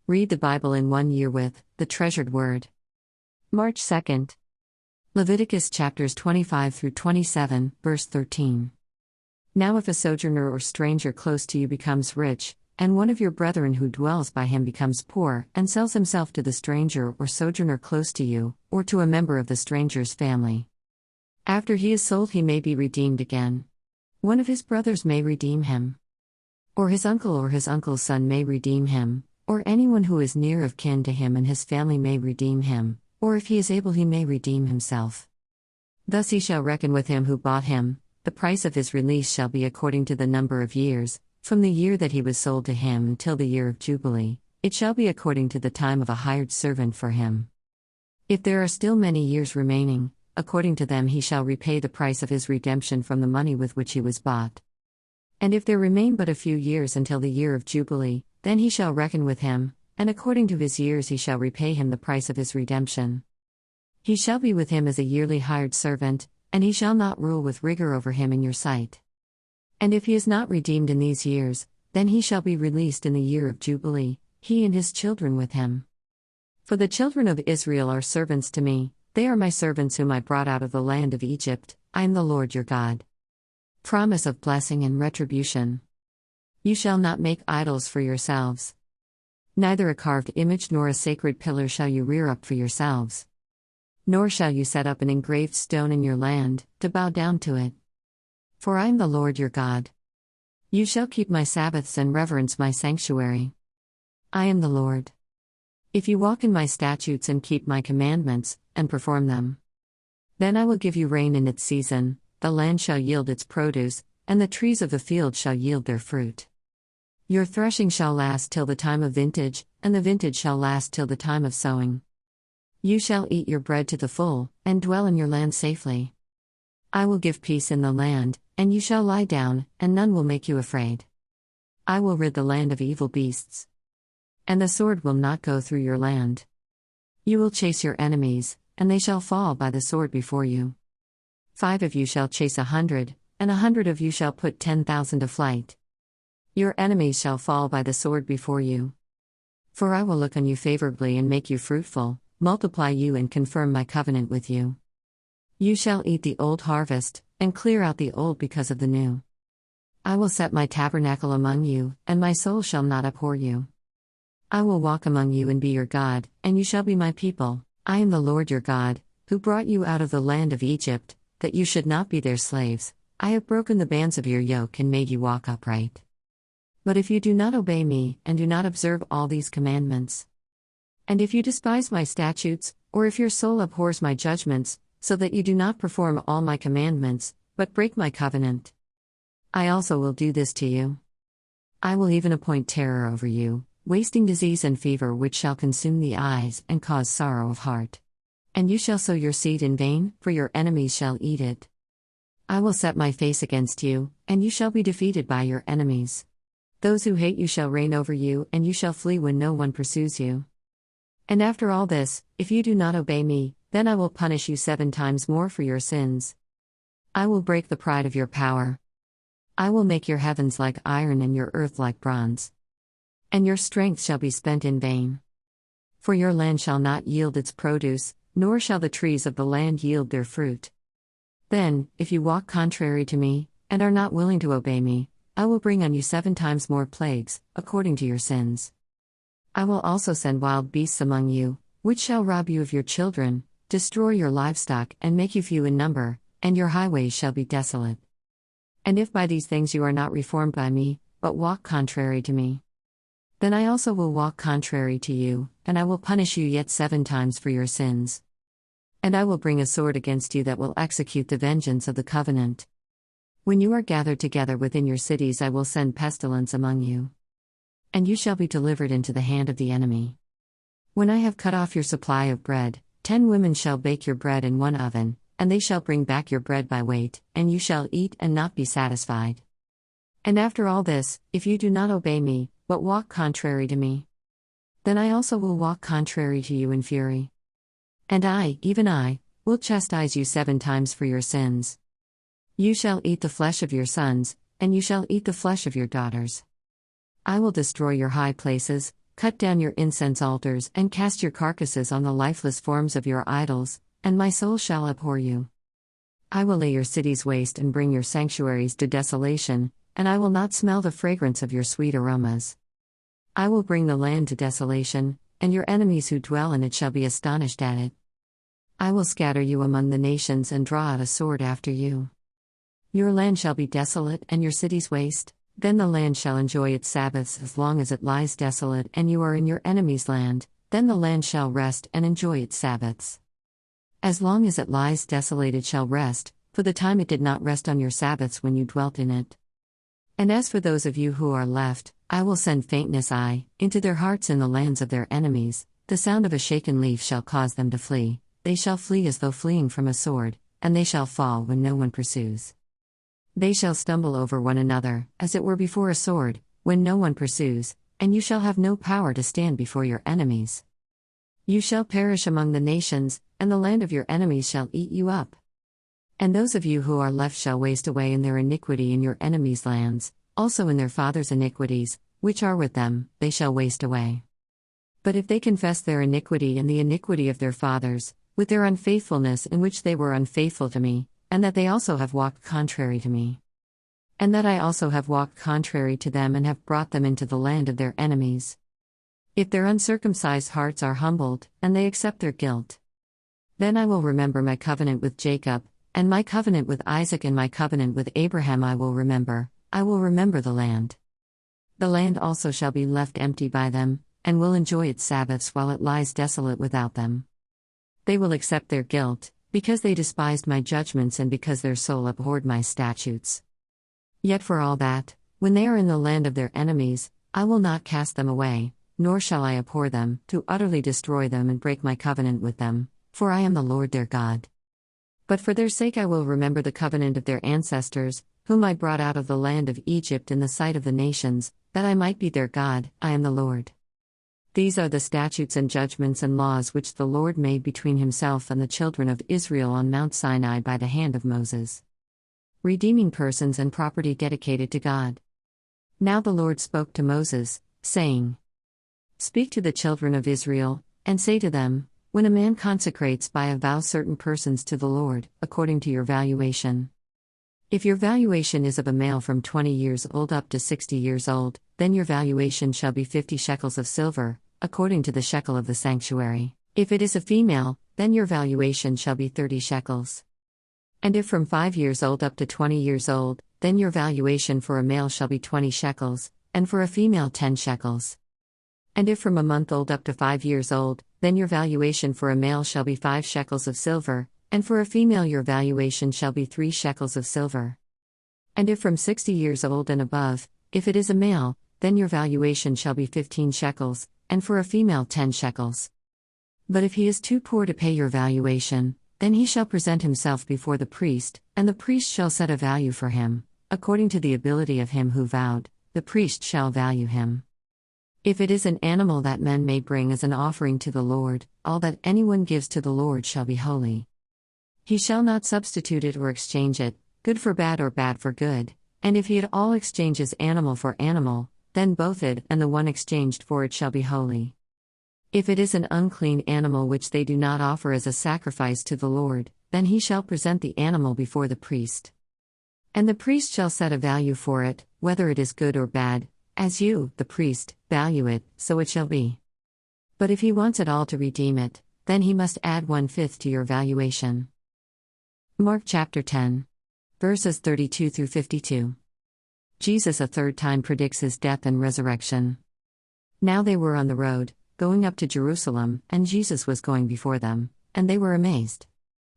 Read the Bible in 1 year with the Treasured Word. March 2nd. Leviticus chapters 25 through 27, verse 13. Now if a sojourner or stranger close to you becomes rich, and one of your brethren who dwells by him becomes poor, and sells himself to the stranger or sojourner close to you, or to a member of the stranger's family. After he is sold he may be redeemed again. One of his brothers may redeem him. Or his uncle's son may redeem him, or anyone who is near of kin to him and his family may redeem him, or if he is able he may redeem himself. Thus he shall reckon with him who bought him, the price of his release shall be according to the number of years, from the year that he was sold to him until the year of Jubilee, it shall be according to the time of a hired servant for him. If there are still many years remaining, according to them he shall repay the price of his redemption from the money with which he was bought. And if there remain but a few years until the year of Jubilee, then he shall reckon with him, and according to his years he shall repay him the price of his redemption. He shall be with him as a yearly hired servant, and he shall not rule with rigor over him in your sight. And if he is not redeemed in these years, then he shall be released in the year of Jubilee, he and his children with him. For the children of Israel are servants to me, they are my servants whom I brought out of the land of Egypt, I am the Lord your God. Promise of blessing and retribution. You shall not make idols for yourselves. Neither a carved image nor a sacred pillar shall you rear up for yourselves. Nor shall you set up an engraved stone in your land, to bow down to it. For I am the Lord your God. You shall keep my Sabbaths and reverence my sanctuary. I am the Lord. If you walk in my statutes and keep my commandments, and perform them, then I will give you rain in its season, the land shall yield its produce, and the trees of the field shall yield their fruit. Your threshing shall last till the time of vintage, and the vintage shall last till the time of sowing. You shall eat your bread to the full, and dwell in your land safely. I will give peace in the land, and you shall lie down, and none will make you afraid. I will rid the land of evil beasts. And the sword will not go through your land. You will chase your enemies, and they shall fall by the sword before you. 5 of you shall chase 100, and 100 of you shall put 10,000 to flight. Your enemies shall fall by the sword before you. For I will look on you favorably and make you fruitful, multiply you and confirm my covenant with you. You shall eat the old harvest, and clear out the old because of the new. I will set my tabernacle among you, and my soul shall not abhor you. I will walk among you and be your God, and you shall be my people. I am the Lord your God, who brought you out of the land of Egypt, that you should not be their slaves. I have broken the bands of your yoke and made you walk upright. But if you do not obey me, and do not observe all these commandments, and if you despise my statutes, or if your soul abhors my judgments, so that you do not perform all my commandments, but break my covenant, I also will do this to you. I will even appoint terror over you, wasting disease and fever which shall consume the eyes and cause sorrow of heart. And you shall sow your seed in vain, for your enemies shall eat it. I will set my face against you, and you shall be defeated by your enemies. Those who hate you shall reign over you, and you shall flee when no one pursues you. And after all this, if you do not obey me, then I will punish you 7 times more for your sins. I will break the pride of your power. I will make your heavens like iron and your earth like bronze. And your strength shall be spent in vain. For your land shall not yield its produce, nor shall the trees of the land yield their fruit. Then, if you walk contrary to me, and are not willing to obey me, I will bring on you 7 times more plagues, according to your sins. I will also send wild beasts among you, which shall rob you of your children, destroy your livestock and make you few in number, and your highways shall be desolate. And if by these things you are not reformed by me, but walk contrary to me, then I also will walk contrary to you, and I will punish you yet 7 times for your sins. And I will bring a sword against you that will execute the vengeance of the covenant. When you are gathered together within your cities, I will send pestilence among you. And you shall be delivered into the hand of the enemy. When I have cut off your supply of bread, 10 women shall bake your bread in one oven, and they shall bring back your bread by weight, and you shall eat and not be satisfied. And after all this, if you do not obey me, but walk contrary to me, then I also will walk contrary to you in fury. And I, even I, will chastise you 7 times for your sins. You shall eat the flesh of your sons, and you shall eat the flesh of your daughters. I will destroy your high places, cut down your incense altars and cast your carcasses on the lifeless forms of your idols, and my soul shall abhor you. I will lay your cities waste and bring your sanctuaries to desolation, and I will not smell the fragrance of your sweet aromas. I will bring the land to desolation, and your enemies who dwell in it shall be astonished at it. I will scatter you among the nations and draw out a sword after you. Your land shall be desolate and your cities waste. Then the land shall enjoy its Sabbaths as long as it lies desolate and you are in your enemy's land, then the land shall rest and enjoy its Sabbaths. As long as it lies desolate it shall rest, for the time it did not rest on your Sabbaths when you dwelt in it. And as for those of you who are left, I will send faintness into their hearts in the lands of their enemies, the sound of a shaken leaf shall cause them to flee, they shall flee as though fleeing from a sword, and they shall fall when no one pursues. They shall stumble over one another, as it were before a sword, when no one pursues, and you shall have no power to stand before your enemies. You shall perish among the nations, and the land of your enemies shall eat you up. And those of you who are left shall waste away in their iniquity in your enemies' lands, also in their fathers' iniquities, which are with them, they shall waste away. But if they confess their iniquity and the iniquity of their fathers, with their unfaithfulness in which they were unfaithful to me, and that they also have walked contrary to me, and that I also have walked contrary to them and have brought them into the land of their enemies. If their uncircumcised hearts are humbled, and they accept their guilt, then I will remember my covenant with Jacob, and my covenant with Isaac and my covenant with Abraham I will remember the land. The land also shall be left empty by them, and will enjoy its Sabbaths while it lies desolate without them. They will accept their guilt, because they despised my judgments and because their soul abhorred my statutes. Yet for all that, when they are in the land of their enemies, I will not cast them away, nor shall I abhor them, to utterly destroy them and break my covenant with them, for I am the Lord their God. But for their sake I will remember the covenant of their ancestors, whom I brought out of the land of Egypt in the sight of the nations, that I might be their God, I am the Lord. These are the statutes and judgments and laws which the Lord made between himself and the children of Israel on Mount Sinai by the hand of Moses. Redeeming persons and property dedicated to God. Now the Lord spoke to Moses, saying, Speak to the children of Israel, and say to them, When a man consecrates by a vow certain persons to the Lord, according to your valuation. If your valuation is of a male from 20 years old up to 60 years old, then your valuation shall be 50 shekels of silver, according to the shekel of the sanctuary. If it is a female, then your valuation shall be 30 shekels. And if from 5 years old up to 20 years old, then your valuation for a male shall be 20 shekels, and for a female 10 shekels. And if from a month old up to 5 years old, then your valuation for a male shall be 5 shekels of silver, and for a female your valuation shall be 3 shekels of silver. And if from 60 years old and above, if it is a male, then your valuation shall be 15 shekels, and for a female 10 shekels. But if he is too poor to pay your valuation, then he shall present himself before the priest, and the priest shall set a value for him, according to the ability of him who vowed, the priest shall value him. If it is an animal that men may bring as an offering to the Lord, all that anyone gives to the Lord shall be holy. He shall not substitute it or exchange it, good for bad or bad for good, and if he at all exchanges animal for animal, then both it and the one exchanged for it shall be holy. If it is an unclean animal which they do not offer as a sacrifice to the Lord, then he shall present the animal before the priest. And the priest shall set a value for it, whether it is good or bad, as you, the priest, value it, so it shall be. But if he wants at all to redeem it, then he must add 1/5 to your valuation. Mark chapter 10. Verses 32 through 52. Jesus a third time predicts his death and resurrection. Now they were on the road, going up to Jerusalem, and Jesus was going before them, and they were amazed.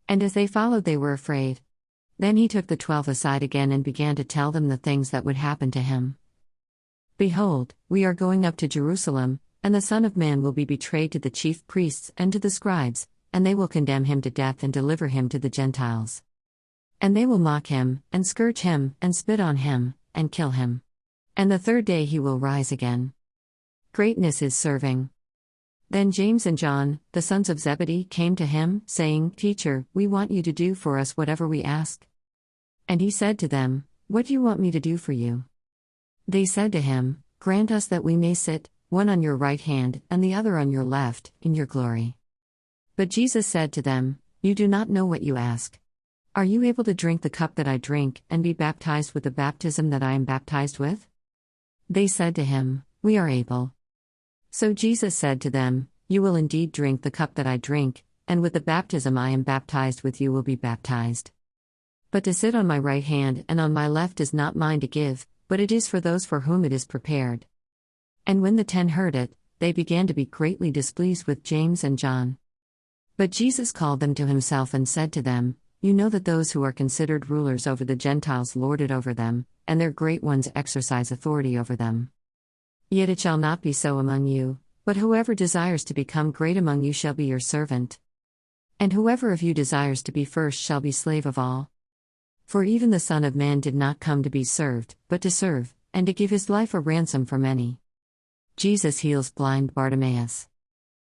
And as they followed they were afraid. Then he took the 12 aside again and began to tell them the things that would happen to him. Behold, we are going up to Jerusalem, and the Son of Man will be betrayed to the chief priests and to the scribes, and they will condemn him to death and deliver him to the Gentiles. And they will mock him, and scourge him, and spit on him, and kill him. And the third day he will rise again. Greatness is serving. Then James and John, the sons of Zebedee, came to him, saying, Teacher, we want you to do for us whatever we ask. And he said to them, What do you want me to do for you? They said to him, Grant us that we may sit, one on your right hand and the other on your left, in your glory." But Jesus said to them, "You do not know what you ask. Are you able to drink the cup that I drink, and be baptized with the baptism that I am baptized with?" They said to him, "We are able." So Jesus said to them, "You will indeed drink the cup that I drink, and with the baptism I am baptized with you will be baptized. But to sit on my right hand and on my left is not mine to give, but it is for those for whom it is prepared." And when the 10 heard it, they began to be greatly displeased with James and John. But Jesus called them to himself and said to them, "You know that those who are considered rulers over the Gentiles lord it over them, and their great ones exercise authority over them. Yet it shall not be so among you, but whoever desires to become great among you shall be your servant. And whoever of you desires to be first shall be slave of all. For even the Son of Man did not come to be served, but to serve, and to give his life a ransom for many." Jesus heals blind Bartimaeus.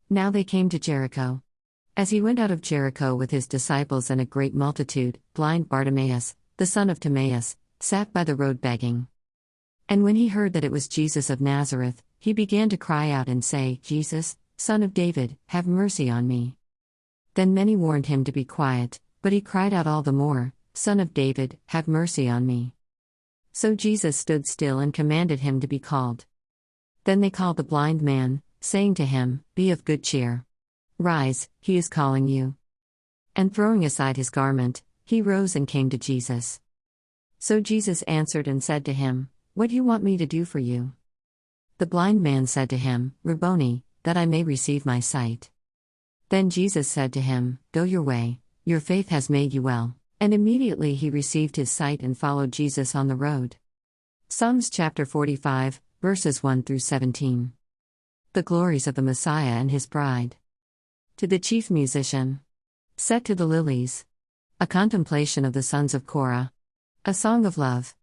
Now they came to Jericho. As he went out of Jericho with his disciples and a great multitude, blind Bartimaeus, the son of Timaeus, sat by the road begging. And when he heard that it was Jesus of Nazareth, he began to cry out and say, "Jesus, Son of David, have mercy on me." Then many warned him to be quiet, but he cried out all the more, "Son of David, have mercy on me." So Jesus stood still and commanded him to be called. Then they called the blind man, saying to him, "Be of good cheer. Rise, he is calling you." And throwing aside his garment, he rose and came to Jesus. So Jesus answered and said to him, "What do you want me to do for you?" The blind man said to him, "Rabboni, that I may receive my sight." Then Jesus said to him, "Go your way, your faith has made you well." And immediately he received his sight and followed Jesus on the road. Psalms chapter 45, verses 1 through 17. The glories of the Messiah and his bride. To the chief musician. Set to the lilies. A contemplation of the sons of Korah. A song of love.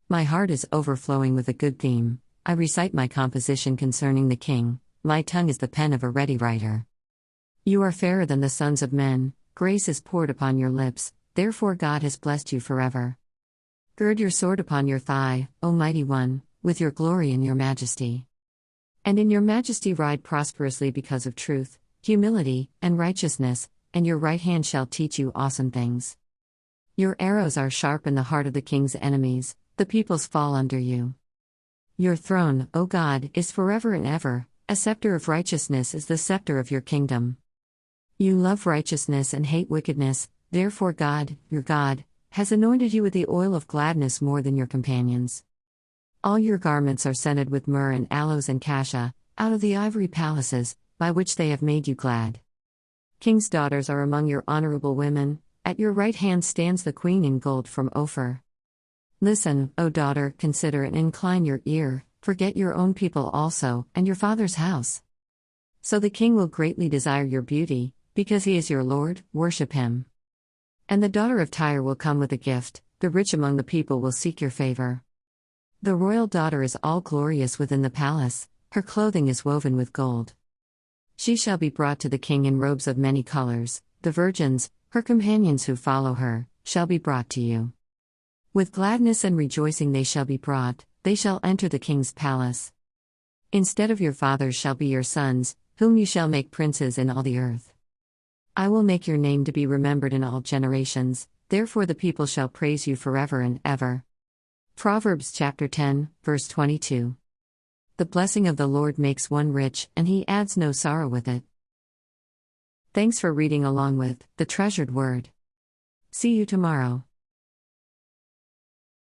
My heart is overflowing with a good theme. I recite my composition concerning the king. My tongue is the pen of a ready writer. You are fairer than the sons of men. Grace is poured upon your lips. Therefore God has blessed you forever. Gird your sword upon your thigh, O mighty one, with your glory and your majesty. And in your majesty ride prosperously because of truth, humility, and righteousness, and your right hand shall teach you awesome things. Your arrows are sharp in the heart of the king's enemies, the peoples fall under you. Your throne, O God, is forever and ever, a scepter of righteousness is the scepter of your kingdom. You love righteousness and hate wickedness, therefore God, your God, has anointed you with the oil of gladness more than your companions. All your garments are scented with myrrh and aloes and cassia, out of the ivory palaces, by which they have made you glad. King's daughters are among your honorable women, at your right hand stands the queen in gold from Ophir. Listen, O daughter, consider and incline your ear, forget your own people also, and your father's house. So the king will greatly desire your beauty, because he is your Lord, worship him. And the daughter of Tyre will come with a gift, the rich among the people will seek your favor. The royal daughter is all glorious within the palace, her clothing is woven with gold. She shall be brought to the king in robes of many colors, the virgins, her companions who follow her, shall be brought to you. With gladness and rejoicing they shall be brought, they shall enter the king's palace. Instead of your fathers shall be your sons, whom you shall make princes in all the earth. I will make your name to be remembered in all generations, therefore the people shall praise you forever and ever. Proverbs chapter 10, verse 22. The blessing of the Lord makes one rich, and he adds no sorrow with it. Thanks for reading along with The Treasured Word. See you tomorrow.